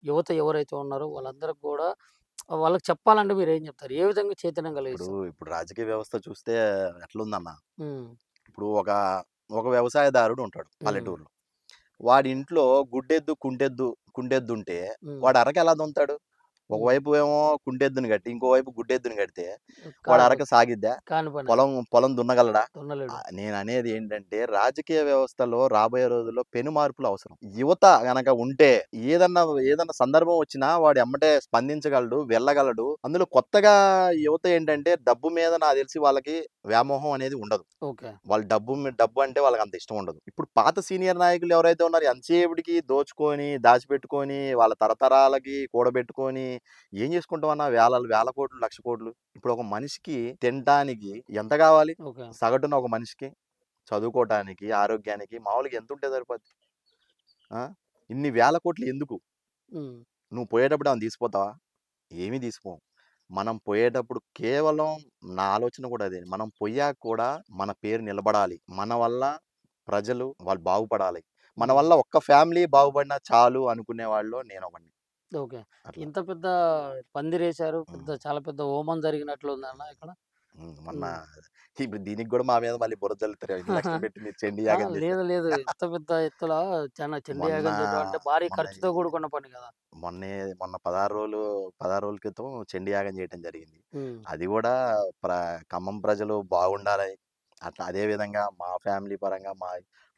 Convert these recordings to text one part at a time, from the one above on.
యువత ఎవరైతే ఉన్నారో వాళ్ళందరికి గూడా వాళ్ళకి చెప్పాలంటే మీరేం జెప్తారు? ఏ విధంగా చైతన్యం ఇప్పుడు, కలిగిస్తారు? ఇప్పుడు రాజకీయ వ్యవస్థ చూస్తే ఎట్లుందన్న, హ్మ్. ఇప్పుడు ఒక వ్యవసాయదారుడు ఉంటాడు హ్మ్. పల్లెటూరులో. వాడి ఇంట్లో గుడ్డెద్దు, కుండెద్దుంటే హ్మ్. వాడు అరక ఎలా దున్నుతాడు? హ్మ్. ఒకవైపు ఏమో కుండెద్దుని కట్టి, ఇంకోవైపు గుడ్డెద్దుని కడితే వాడు కాదు. అరక సాగిద్దా? కాని పనది. పొలం పొలం దున్నగలడా? దున్నలేడు. నేననేది ఏంటంటే, రాజకీయ వ్యవస్థలో రాబోయే రోజుల్లో పెను మార్పులు అవసరం. యువత గనక ఉంటే ఏదన్నా ఏదన్నా సందర్భం వచ్చినా వాడు ఎమ్మటే స్పందించగలడు, వెళ్ళగలడు. అందులో కొత్తగా యువత ఏంటంటే, డబ్బు మీద నాకు తెలిసి వాళ్ళకి వ్యామోహం అనేది ఉండదు. ఓకే. వాళ్ళు డబ్బు అంటే వాళ్ళకంత ఇష్టం ఉండదు. ఇప్పుడు పాత సీనియర్ నాయకులు ఎవరైతే ఉన్నారో ఎంతసేపటికి దోచుకొని, దాచిపెట్టుకొని, వాళ్ళ తరతరాలకి కూడబెట్టుకొని ఏం చేసుకుంటామన్నా వేల కోట్లు, లక్ష కోట్లు. ఇప్పుడు ఒక మనిషికి తినటానికి ఎంత కావాలి? ఓకే. సగటున ఒక మనిషికి చదువుకోటానికి, ఆరోగ్యానికి మామూలుగా ఎంతుంటే సరిపోద్ది? ఆ! ఇన్ని వేల కోట్లు ఎందుకు? హ్మ్. నువ్వు పోయేటప్పుడు ఏమన్నా తీసుకుపోతావా? ఏమీ తీసిపోం. మనం పోయేటప్పుడు కేవలం నా ఆలోచన కూడా అదే. మనం పొయ్యాక కూడా మన పేరు నిలబడాలి. మన వల్ల ప్రజలు వాళ్ళు బాగుపడాలి. మన హ్మ్. వల్ల ఒక్క ఫ్యామిలీ బాగుపడినా చాలు అనుకునే వాళ్ళలో నేనొకడిని. ఓకే. అట్లా. ఇంత పెద్ద పందిరేశారు. హ్మ్. చాలా పెద్ద హోమం జరిగినట్లుందన్న ఇక్కడ. మొన్న హ్మ్. ఇప్పుడు దీనికి గూడా మా మీద మళ్ళీ బురద జల్లుతారు. ఇన్ని లక్షలు పెట్టి మీరు చండీ ఆ! యాగం లేదు. చేశారు. లేదు. ఇంత పెద్ద ఎత్తుల చండీ మొన్న యాగం చేయడం అంటే భారీ మొన్న ఖర్చుతో కూడుకున్న పని గదా! మొన్నే మొన్న 16 రోజుల క్రితం చండీ యాగం చేయటం జరిగింది. హ్మ్. అది గూడా ప్ర ఖమ్మం ప్రజలు బాగుండాలని, అట్లా అదే విధంగా మా ఫ్యామిలీ పరంగా, మా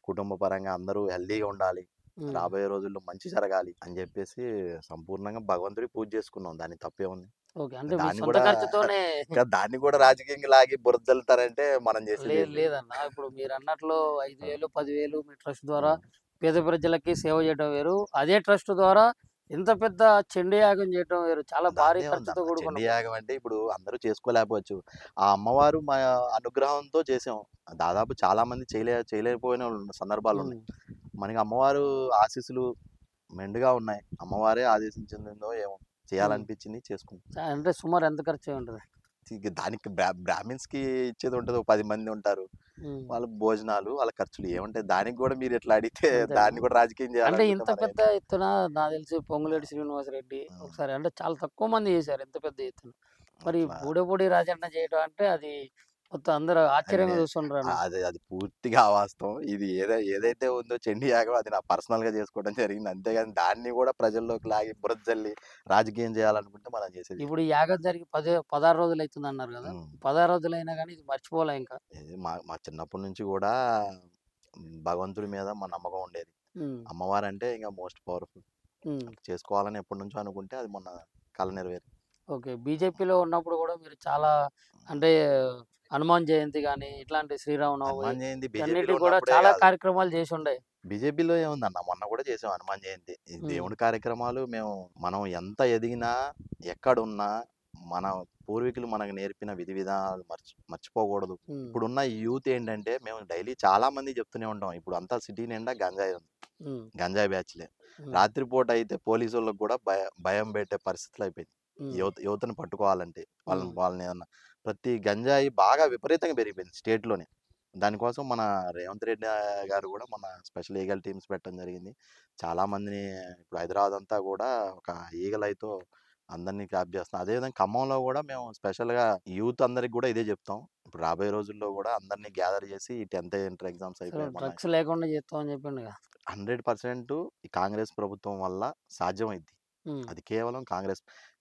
కుటుంబ పరంగా అందరూ హెల్తీగా ఉండాలి. హ్మ్. రాబోయే రోజుల్లో మంచి జరగాలి అని జెప్పేసి సంపూర్ణంగా భగవంతుడికి పూజ చేసుకున్నాం. దానికి తప్పేముంది? ఓకే. అంటే మీ దాన్ని సొంత గూడా ఖర్చుతోనే దాన్ని గూడా రాజకీయంగా లాగి బురద జల్లుతారంటే మనం లేదు చేసేదేం లేదు. లేదన్న. ఇప్పుడు మీరన్నట్లు ఆ! 5,000, 10,000 మీ ట్రస్ట్ ద్వారా హ్మ్. పేద ప్రజలకి సేవ చేయడం వేరు. అదే ట్రస్ట్ ద్వారా ఇంత పెద్ద చండీ యాగం చేయటం వేరు. చాలా భారీ ఖర్చుతో దాందేముందన్న. కూడుకున్న చండీ పని. యాగం అంటే ఇప్పుడు అందరూ చేసుకోలేకపోవచ్చు. ఆ అమ్మవారు మా అనుగ్రహంతో చేసాం. దాదాపు చాలా మంది చేయలేకపోయిన హ్మ్. సందర్భాలున్నాయి. మనకి అమ్మవారు ఆశీస్సులు మెండుగా ఉన్నాయి. అమ్మవారే ఆదేశించిందో ఏమో! హ్మ్. చేయాలనిపించింది చేసుకున్నాం. అంటే సుమారు ఎంత ఖర్చయ్యి ఉంటది? ఇక దానికి బ్రాహ్మిన్స్‌కి ఇచ్చేది ఉంటది. ఓ 10 మంది ఉంటారు. హ్మ్. వాళ్ళ భోజనాలు, వాళ్ళ ఖర్చులు ఏముంటాయి? దానికి గూడా మీరిట్లా అడిగితే అంతేనా? దాన్ని కూడా రాజకీయం అంటే చేయాలనుకుంటే ఇంత మనం ఏం పెద్ద చేయాలి? ఎత్తున నాకు తెలిసి ఆ! పొంగులేటి శ్రీనివాసరెడ్డి హ్మ్. ఒకసారి అంటే చాలా తక్కువ మంది చేశారు ఇంత పెద్ద ఎత్తున. మరి అట్లా బూడపూడి రాజన్న చేయడం అంటే అది మొత్తం అందరూ నే ఆశ్చర్యంగా చూస్తుండ్రన్న. అది పూర్తిగా అవాస్తవం. ఇది ఏదైతే ఉందో చండీ యాగం అది నా పర్సనల్‌గా చేసుకోవడం జరిగింది. అంతేగాని దాన్ని గూడా ప్రజల్లోకి లాగి బురద జల్లి రాజకీయం చేయాలనుకుంటే మనం చేసేది ఏం ఇప్పుడు ఈ లేదు. యాగం జరిగి 16 రోజులైతుందన్నారు గదా! హ్మ్. 16 రోజులైనా గాని ఇది మర్చిపోలే ఇంకా. ఇది మా మా చిన్నప్పటి నుంచి గూడా భగవంతుడి మీద మా నమ్మకం ఉండేది. హ్మ్. అమ్మవారంటే ఇంక మోస్ట్ పవర్‌ఫుల్. హ్మ్. అట్లా చేసుకోవాలని ఎప్పటినుంచో అనుకుంటే అది మొన్న కల నెరవేరింది. ఓకే. బీజేపీలో ఉన్నప్పుడు గూడా మీరు చాలా అంటే హనుమాన్ జయంతి గాని, ఇట్లాంటి శ్రీరామనవమి హనుమాన్ జయంతి బీజేపీలో వీటన్నిటికి గూడా ఉన్నప్పుడే చాలా గాదు. కార్యక్రమాలు చేసుండే. బీజేపీలో ఏముందన్న మొన్న గూడా చేసాం హనుమాన్ జయంతి. ఈ హ్మ్. దేవుడి కార్యక్రమాలు మనం ఎంత ఎదిగినా, ఎక్కడున్నా మన పూర్వీకులు మనకు నేర్పిన విధి విధానాలు మర్చిపోకూడదు. హ్మ్. ఇప్పుడున్న ఈ యూత్ ఏంటంటే మేము డైలీ చాలా మందికి చెప్తూనే ఉంటాం. ఇప్పుడు అంతా సిటీ నిండా గంజాయి ఉంది. హ్మ్. గంజాయి బ్యాచ్‌లే. హ్మ్. రాత్రిపూట అయితే పోలీసోళ్ళకి గూడా భయం పెట్టే పరిస్థితులు అయిపోయింది. హ్మ్. యువతను పట్టుకోవాలంటే. హ్మ్. వాళ్ళనేమన్నా ప్రతి గంజాయి బాగా విపరీతంగా పెరిగిపోయింది స్టేట్‌లోనే. దానికోసం మన రేవంత్ రెడ్డి గారు గూడా మొన్న స్పెషల్ ఈగల్ టీమ్స్ పెట్టడం జరిగింది. చాలా మందిని ఇప్పుడు హైదరాబాద్ అంతా గూడా ఒక ఈగల్ ఐతో అందరిని క్యాప్ చేస్తున్నాం. అదేవిధంగా ఖమ్మంలో గూడా మేము స్పెషల్‌గా యూత్ అందరికి గూడా ఇదే చెప్తాం. ఇప్పుడు రాబోయే రోజుల్లో గూడా అందరిని గ్యాదర్ చేసి ఈ 10థ్, ఇంటర్ ఎగ్జామ్స్ అసలు అయిపోయాక డ్రగ్స్ లేకుండా చేస్తామని చెప్పిండుగా. 100% ఈ కాంగ్రెస్ ప్రభుత్వం వల్ల సాధ్యమైద్ది. హ్మ్. అది కేవలం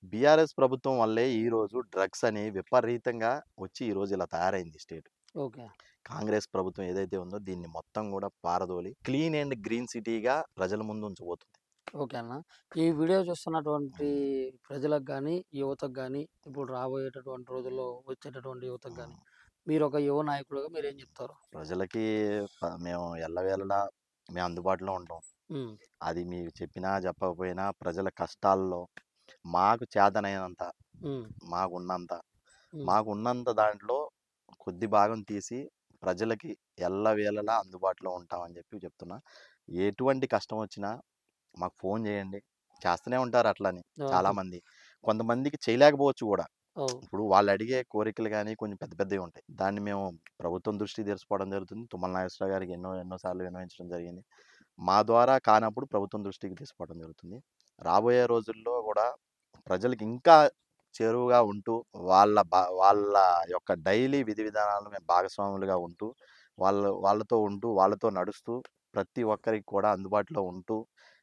బీఆర్ఎస్ ప్రభుత్వం వల్లే ఈరోజు డ్రగ్స్ అని విపరీతంగా వచ్చి ఈరోజు ఇలా తయారైంది స్టేట్. ఓకే. కాంగ్రెస్ ప్రభుత్వం ఏదైతే ఉందో దీన్ని మొత్తం కూడా పారదోలి క్లీన్ అండ్ గ్రీన్ సిటీగా ప్రజల ముందు ఉంచబోతుంది. ఓకే అన్న. ఈ వీడియో చూస్తున్నటువంటి హ్మ్. ప్రజలకు గాని, యువతకు గాని, ఇప్పుడు రాబోయేటటువంటి రోజుల్లో వచ్చేటటువంటి యువతకు గాని, హ్మ్. మీరొక యువ నాయకుడుగా మీరేం చెప్తారు? ప్రజలకి మేము ఎల్లవేళలా మేము అందుబాటులో ఉంటాం. హ్మ్. అది మీకు చెప్పినా చెప్పకపోయినా ప్రజల కష్టాల్లో మాకు చేతనైనంత, హ్మ్. మాకున్నంత హ్మ్. మాకున్నంత దాంట్లో కొద్ది భాగం తీసి ప్రజలకి ఎల్లవేళలా అందుబాటులో ఉంటామని చెప్పి చెప్తున్నా. ఎటువంటి కష్టం వచ్చినా మాకు ఫోన్ చేయండి. చేస్తూనే ఉంటారు అట్లని ఆహా! చాలామంది. కొంతమందికి చేయలేకపోవచ్చు గూడా. అవును. ఇప్పుడు వాళ్ళు అడిగే కోరికలు గాని కొంచెం పెద్ద పెద్దవి ఉంటాయి. దాన్ని మేము ప్రభుత్వం దృష్టికి తీసుకోవడం జరుగుతుంది. తుమ్మల నాగేశ్వరరావు గారికి ఎన్నో ఎన్నో సార్లు విన్నవించడం జరిగింది. మా ద్వారా కానప్పుడు ప్రభుత్వం దృష్టికి తీసుకోవడం జరుగుతుంది. రాబోయే రోజుల్లో కూడా ప్రజలకి ఇంకా చేరువగా ఉంటూ వాళ్ళ యొక్క డైలీ విధి విధానాలు మేము భాగస్వాములుగా ఉంటూ వాళ్ళతో ఉంటూ వాళ్ళతో నడుస్తూ ప్రతి ఒక్కరికి కూడా అందుబాటులో ఉంటూ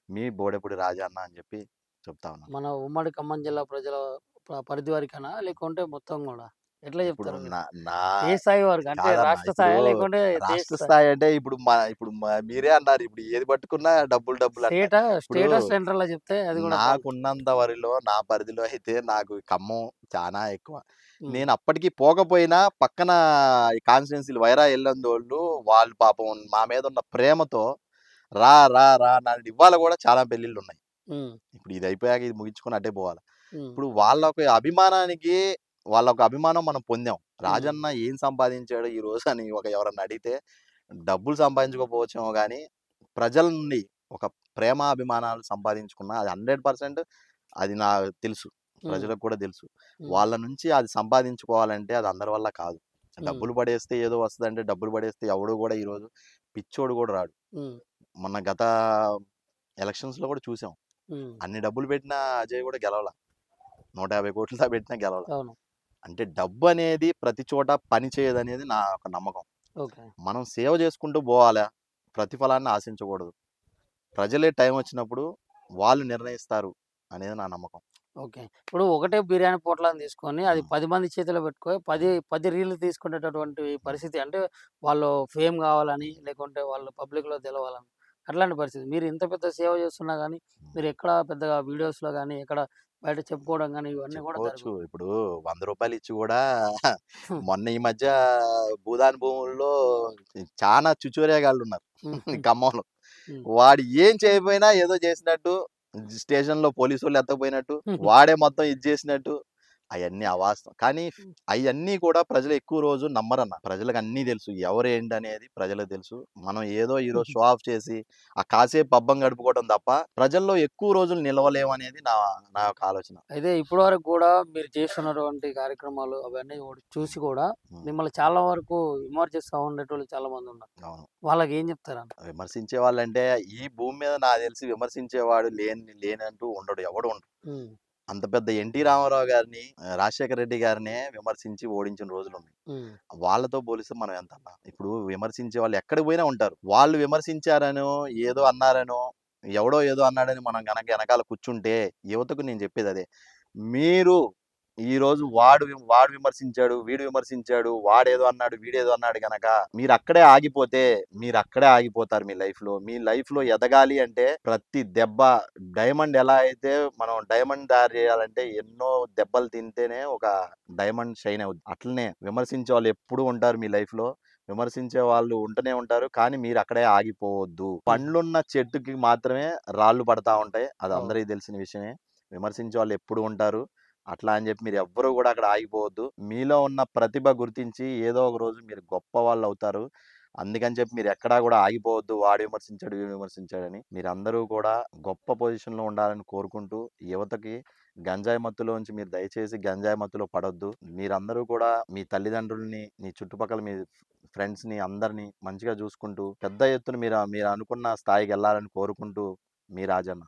మీ బోడెపూడి రాజా అన్న అని చెప్పి చెప్తా ఉన్నాను. మన ఉమ్మడి ఖమ్మం జిల్లా ప్రజల పరిధి వరకేనా? లేకుంటే మొత్తం గూడా? ఎట్లా ఇప్పుడు చెప్తారు మీరు? నా నా ఏ స్థాయి వరకు? అంటే కాదన్న. రాష్ట్ర ఇప్పుడు స్థాయా? లేకుంటే దేశ రాష్ట్ర స్థాయి? స్థాయి అంటే ఇప్పుడు మీరే అన్నారు. ఇప్పుడు ఏది పట్టుకున్నా డబ్బులు అంటారు. ఇప్పుడు స్టేటస్ సెంటర్‌లో చెప్తే అది గూడా చాలు. నాకున్నంత వరలో నా పరిధిలో అయితే నాకు ఖమ్మం చానా ఎక్కువ. హ్మ్. నేను అప్పటికి పోకపోయినా పక్కన ఈ కాన్స్టిట్యుయెన్సీలు వైరా ఎల్లందోళ్ళు వాళ్ళు పాపం మా మీద ఉన్న ప్రేమతో రా, రా, రా నన్ను ఇవాళ గూడా చాలా పెళ్ళిళ్ళున్నాయి. హ్మ్. ఇప్పుడు ఇది అయిపోయాక ఇది ముగించుకొని అటే పోవాలి. హ్మ్. ఇప్పుడు వాళ్ళ ఒక అభిమానం మనం పొందాం. హ్మ్. రాజన్న ఏం సంపాదించాడు ఈరోజు అని ఎవరన్నా అడిగితే డబ్బులు సంపాదించకపోవచ్చేమో గానీ, ప్రజల నుండి ఒక ప్రేమ, అభిమానాలు సంపాదించుకున్న అది 100% అది నాకు తెలుసు. హ్మ్. ప్రజలకు కూడా తెలుసు. హ్మ్. వాళ్ళ నుంచి అది సంపాదించుకోవాలంటే అది అందరి వల్ల కాదు. హ్మ్. డబ్బులు పడేస్తే ఏదో వస్తదంటే డబ్బులు పడేస్తే ఎవడు గూడా ఈరోజు పిచ్చోడు గూడా రాడు. హ్మ్. మొన్న గత ఎలక్షన్స్‌లో గూడా చూసాం. హ్మ్. అన్ని డబ్బులు పెట్టిన అజయ్ గూడా గెలవల. 150,00,00,000 దాకా పెట్టినా గెలవల. అవును. అంటే డబ్బనేది ప్రతి చోట పని చేయదనేది నా ఒక నమ్మకం. ఓకే. మనం సేవ చేసుకుంటూ పోవాలా. ప్రతిఫలాన్ని ఆశించకూడదు. ప్రజలే టైం వచ్చినప్పుడు వాళ్ళు నిర్ణయిస్తారు అనేది నా నమ్మకం. ఓకే. ఇప్పుడు ఒకటే బిర్యానీ పొట్లాన్ని తీసుకొని అది హ్మ్. 10 మంది చేతిలో పెట్టుకొని 10 రీల్లు తీసుకునేటటువంటి పరిస్థితి. అంటే వాళ్ళు ఫేమ్ కావాలని, లేకుంటే వాళ్ళు పబ్లిక్‌లో తెలవాలని అట్లాంటి పరిస్థితి. మీరు ఇంత పెద్ద సేవ చేస్తున్నా గానీ, హ్మ్. మీరు ఎక్కడ పెద్దగా వీడియోస్‌లో గానీ, ఎక్కడ బయట చెప్పుకోవడం గానీ ఇవన్నీ కూడా చెప్పుకోవచ్చు. జరగవు. ఇప్పుడు రూ. 100 ఇచ్చి గూడా మొన్న ఈ మధ్య భూదాన్ భూముల్లో చానా చుచోరేగాళ్ళున్నారు హుహు. ఖమ్మంలో. హ్మ్. వాడు ఏం చేయకపోయినా ఏదో చేసినట్టు, స్టేషన్‌లో పోలీసోళ్ళు ఎత్తకపోయినట్టు, హుహు. వాడే మొత్తం ఇది చేసినట్టు, అయన్నీ అవాస్తవం. కానీ హ్మ్. అయన్నీ కూడా ప్రజలు ఎక్కువ రోజు నమ్మరన్న. ప్రజలకు అన్నీ తెలుసు. ఎవరేంటనేది ప్రజలకు తెలుసు. మనం ఏదో ఈరోజు హుహు. షో ఆఫ్ చేసి, ఆ కాసేపు పబ్బం గడుపుకోవడం తప్ప, ప్రజల్లో ఎక్కువ రోజులు నిలవలేమనేది నా యొక్క ఆలోచన. అయితే ఇప్పటి వరకు గూడా మీరు చేస్తున్నటువంటి కార్యక్రమాలు అవన్నీ గూడా చూసి హ్మ్. కూడా హ్మ్. మిమ్మల్ని చాలా వరకు విమర్శిస్తా ఉండేటోళ్ళు చాలా మందున్నారు. అవును. వాళ్ళకేం చెప్తారన్న? విమర్శించే వాళ్ళంటే ఈ భూమి మీద నాకు తెలిసి విమర్శించేవాడు లేనంటూ ఉండడు. ఎవడు ఉండడు. హ్మ్. అంత పెద్ద 'ఎన్టీ రామారావు' గారిని, 'రాజశేఖర రెడ్డి' గారినే విమర్శించి ఓడించిన రోజులున్నాయి. హ్మ్. వాళ్ళతో పోలిస్తే మనం ఎంతన్నా? ఇప్పుడు విమర్శించే వాళ్ళు ఎక్కడికి పోయినా ఉంటారు. వాళ్ళు విమర్శించారనో, ఏదో అన్నారనో, ఎవడో ఏదో అన్నాడని మనం గనక ఎనకాల కూర్చుంటే యువతకు నేను చెప్పేదదే. మీరు ఈరోజు వాడు విమర్శించాడు, వీడు విమర్శించాడు, వాడేదో అన్నాడు, వీడేదో అన్నాడు గనక మీరక్కడే ఆగిపోతే, మీరక్కడే ఆగిపోతారు మీ లైఫ్‌లో. మీ లైఫ్‌లో ఎదగాలి అంటే ప్రతి దెబ్బ డైమండ్ ఎలా అయితే మనం డైమండ్ తయారు చేయాలంటే ఎన్నో దెబ్బలు తింటేనే ఒక డైమండ్ షైన్ అవుద్ది. అట్లనే విమర్శించే వాళ్ళు ఎప్పుడూ ఉంటారు మీ లైఫ్‌లో. విమర్శించే వాళ్ళు ఉంటూనే ఉంటారు. కానీ మీరక్కడే ఆగిపోవద్దు. హుహు. పండ్లున్న చెట్టుకి మాత్రమే రాళ్ళు పడతా ఉంటాయి. అది అవును. అందరికి తెలిసిన విషయమే. విమర్శించే వాళ్ళు ఎప్పుడూ ఉంటారు. అట్లా అని చెప్పి మీరెవ్వరూ గూడా అక్కడ ఆగిపోవద్దు. మీలో ఉన్న ప్రతిభ గుర్తించి ఏదో ఒక రోజు మీరు గొప్పవాళ్ళవుతారు. అందుకని చెప్పి మీరెక్కడా గూడా ఆగిపోవద్దు. వాడు విమర్శించాడు, వీడు విమర్శించాడని. మీరందరూ కూడా గొప్ప పొజిషన్‌లో ఉండాలని కోరుకుంటూ, యువతకి గంజాయి మత్తులోంచి మీరు దయచేసి గంజాయి మత్తులో పడొద్దు. మీరందరూ కూడా మీ తల్లిదండ్రులని, మీ చుట్టుపక్కల మీ ఫ్రెండ్స్‌ని అందరిని మంచిగా జూసుకుంటూ, పెద్ద ఎత్తున మీరు మీరనుకున్న స్థాయికెళ్ళాలని కోరుకుంటూ, మీ రాజన్న.